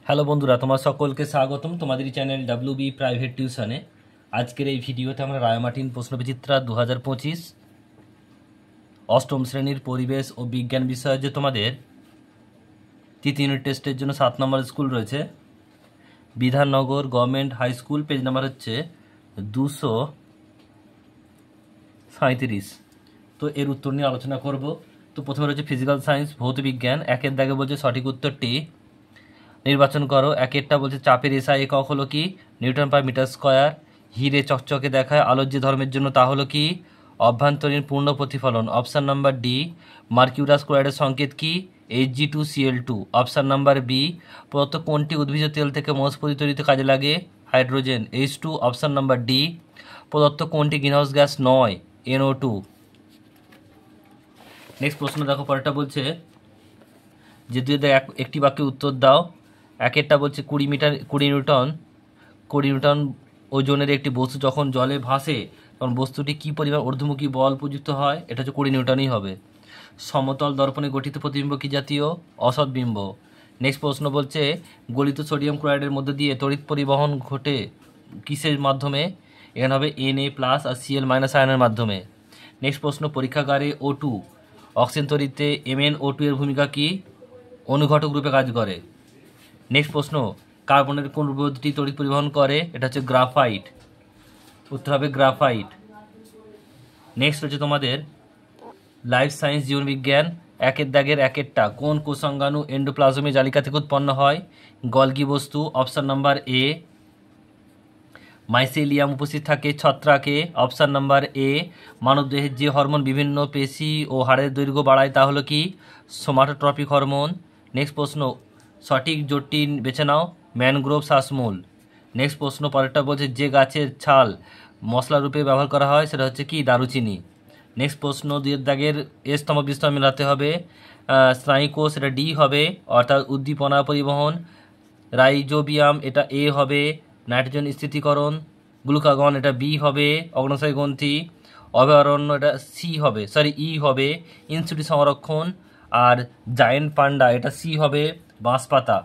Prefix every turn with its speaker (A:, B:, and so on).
A: Hello বন্ধুরা, তোমার সকলকে স্বাগতম তোমাদের চ্যানেল ডাব্লিউবি প্রাইভেট টিউশনে। আজকের এই ভিডিওতে আমরা রায়মার্টিন প্রশ্নবিচিত্রা 2025 অষ্টম শ্রেণীর পরিবেশ ও বিজ্ঞান বিষয়ে যে তোমাদের তৃতীয় ইউনিট টেস্টের জন্য 7 নম্বর স্কুল রয়েছে, Bidhannagar government high school, page number হচ্ছে 237। তো এর উত্তর নিয়ে আলোচনা করব। তো প্রথমে রয়েছে ফিজিক্যাল সায়েন্স, ভৌত বিজ্ঞান। একের দাগে বলছে সঠিক উত্তরটি নির্বাচন করো। একেরটা বলছে চাপের এসআই একক হলো কি? Newton per metre square. হিরে চকচকে দেখায় আলোর যে ধর্মের জন্য তা হলো কি? অভ্যন্তরীণ পূর্ণ প্রতিফলন। Option number D. মার্কিউরাস ক্লোরাইডের সংকেত কি? Hg2Cl2। Option number B. প্রদত্ত কোনটি উদ্ভিজ তেল থেকে মৌসপতি তৈরিতে কাজে লাগে? Hydrogen, H2। Option number D. প্রদত্ত কোনটি গ্রিনহাউস গ্যাস নয়? NO2। নেক্সট প্রশ্ন দেখো, পরেরটা বলছে যে তুই একটি বাক্যে উত্তর দাও। একেরটা বলছে 20 নিউটন ওজনের একটি বস্তু যখন জলে ভাসে তখন বস্তুটি কী পরিমাণ ঊর্ধ্বমুখী বল প্রযুক্ত হয়? এটা হচ্ছে 20 নিউটনই হবে। সমতল দর্পণে গঠিত প্রতিবিম্ব কী জাতীয়? অসৎ বিম্ব। নেক্সট প্রশ্ন বলছে গলিত সোডিয়াম ক্লোরাইডের মধ্যে দিয়ে তড়িৎ পরিবহন ঘটে কিসের মাধ্যমে? এখানে হবে Na+ আর Cl- আয়নের মাধ্যমে। নেক্সট প্রশ্ন পরীক্ষাগারে O2 অক্সিজেন তৈরিতে MnO2 এর ভূমিকা কী? অনুঘটক রূপে কাজ করে। নেক্সট প্রশ্ন কার্বনের কোন রূপটি তড়িৎ পরিবহন করে? এটা হচ্ছে গ্রাফাইট। উত্তর হবে গ্রাফাইট। নেক্সট হচ্ছে তোমাদের লাইফ সায়েন্স, জীবনবিজ্ঞান। একের দাগের একেরটা কোন কোষাঙ্গাণু এন্ডোপ্লাজমীয় জালিকা থেকে উৎপন্ন হয়? গলগি বস্তু। Option number A. মাইসেলিয়াম উপস্থিত থাকে ছত্রাকে। Option number A. মানবদেহের যে হরমোন বিভিন্ন পেশি ও হাড়ের দৈর্ঘ্য বাড়ায় তা হলো কি? Somatotropic hormone. নেক্সট প্রশ্ন সঠিক জোটটি বেছে নাও। ম্যানগ্রোভ শ্বাসমূল। নেক্সট প্রশ্ন পরেরটা বলছে যে গাছের ছাল মশলা রূপে ব্যবহার করা হয় সেটা হচ্ছে কি? দারুচিনি। নেক্সট প্রশ্ন দুইয়ের দাগের এস্তম বিস্তম মেলাতে হবে। স্নায়ুকোষ এটা ডি হবে, অর্থাৎ উদ্দীপনা পরিবহন। রাইজোবিয়াম এটা এ হবে। নাইট্রোজেন স্থিতিকরণ। গ্লুকাগন এটা বি হবে, অগ্ন্যাশয় গ্রন্থি। অভয়ারণ্য এটা ই হবে, ইনসুটি সংরক্ষণ। আর জায়েন্ট পান্ডা এটা সি হবে, বাঁশপাতা।